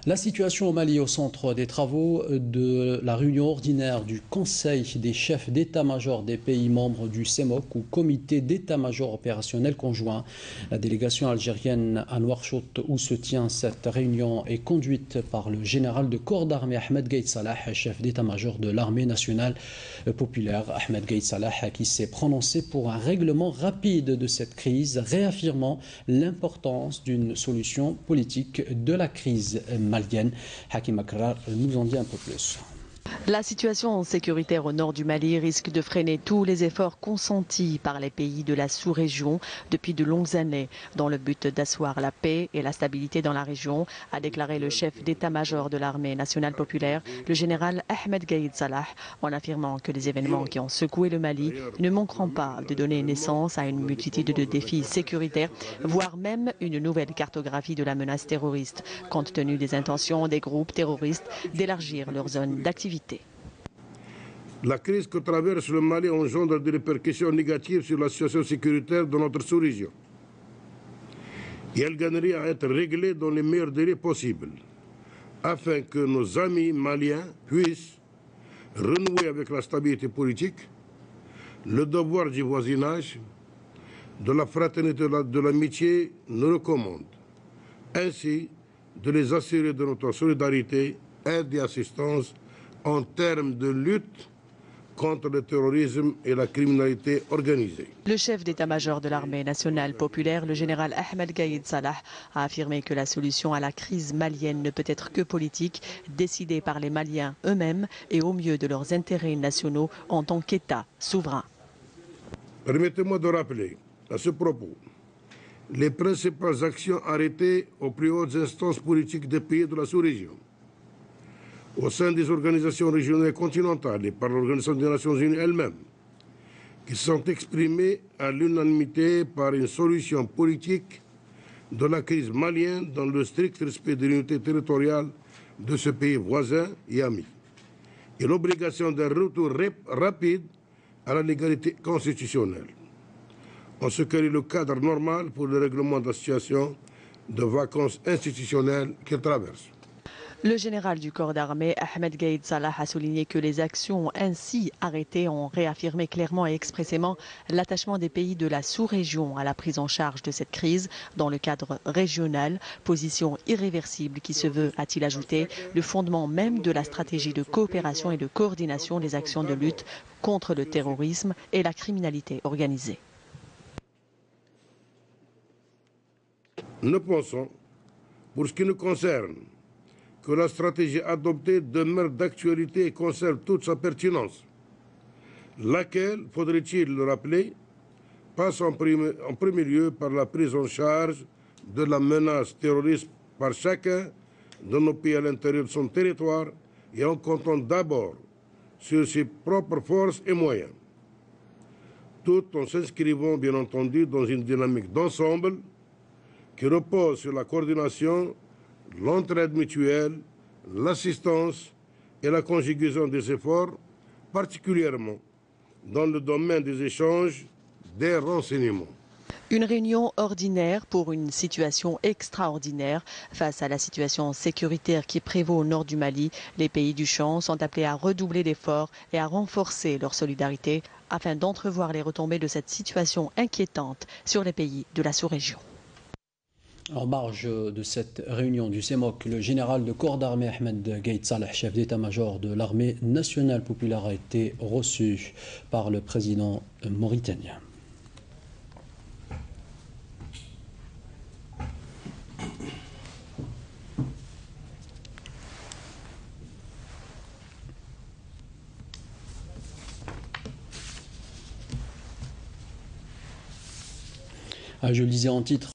La situation au Mali au centre des travaux de la réunion ordinaire du Conseil des chefs d'état-major des pays membres du CEMOC ou Comité d'état-major opérationnel conjoint. La délégation algérienne à Nouakchott où se tient cette réunion est conduite par le général de corps d'armée Ahmed Gaïd Salah, chef d'état-major de l'armée nationale populaire. Ahmed Gaïd Salah qui s'est prononcé pour un règlement rapide de cette crise, réaffirmant l'importance d'une solution politique de la crise malienne. Hakim Akrar nous en dit un peu plus. La situation sécuritaire au nord du Mali risque de freiner tous les efforts consentis par les pays de la sous-région depuis de longues années dans le but d'asseoir la paix et la stabilité dans la région, a déclaré le chef d'état-major de l'armée nationale populaire, le général Ahmed Gaïd Salah, en affirmant que les événements qui ont secoué le Mali ne manqueront pas de donner naissance à une multitude de défis sécuritaires, voire même une nouvelle cartographie de la menace terroriste, compte tenu des intentions des groupes terroristes d'élargir leur zone d'activité. La crise que traverse le Mali engendre des répercussions négatives sur la situation sécuritaire de notre sous-région. Et elle gagnerait à être réglée dans les meilleurs délais possibles, afin que nos amis maliens puissent renouer avec la stabilité politique, le devoir du voisinage, de la fraternité et de l'amitié nous recommande. Ainsi, de les assurer de notre solidarité, aide et assistance en termes de lutte contre le terrorisme et la criminalité organisée. Le chef d'état-major de l'armée nationale populaire, le général Ahmed Gaïd Salah, a affirmé que la solution à la crise malienne ne peut être que politique, décidée par les Maliens eux-mêmes et au mieux de leurs intérêts nationaux en tant qu'État souverain. Permettez-moi de rappeler à ce propos les principales actions arrêtées aux plus hautes instances politiques des pays de la sous-région, au sein des organisations régionales et continentales et par l'Organisation des Nations Unies elle-même, qui sont exprimées à l'unanimité par une solution politique de la crise malienne dans le strict respect de l'unité territoriale de ce pays voisin et ami, et l'obligation d'un retour rapide à la légalité constitutionnelle, en ce qu'elle est le cadre normal pour le règlement de la situation de vacances institutionnelles qu'elle traverse. Le général du corps d'armée, Ahmed Gaïd Salah, a souligné que les actions ainsi arrêtées ont réaffirmé clairement et expressément l'attachement des pays de la sous-région à la prise en charge de cette crise dans le cadre régional, position irréversible qui se veut, a-t-il ajouté, le fondement même de la stratégie de coopération et de coordination des actions de lutte contre le terrorisme et la criminalité organisée. Nous pensons, pour ce qui nous concerne, que la stratégie adoptée demeure d'actualité et conserve toute sa pertinence, laquelle, faudrait-il le rappeler, passe en premier lieu par la prise en charge de la menace terroriste par chacun de nos pays à l'intérieur de son territoire et en comptant d'abord sur ses propres forces et moyens, tout en s'inscrivant bien entendu dans une dynamique d'ensemble qui repose sur la coordination, l'entraide mutuelle, l'assistance et la conjugaison des efforts, particulièrement dans le domaine des échanges des renseignements. Une réunion ordinaire pour une situation extraordinaire. Face à la situation sécuritaire qui prévaut au nord du Mali, les pays du champ sont appelés à redoubler d'efforts et à renforcer leur solidarité afin d'entrevoir les retombées de cette situation inquiétante sur les pays de la sous-région. En marge de cette réunion du CEMOC, le général de corps d'armée Ahmed Gaïd Salah, chef d'état-major de l'armée nationale populaire, a été reçu par le président mauritanien. Je le disais en titre.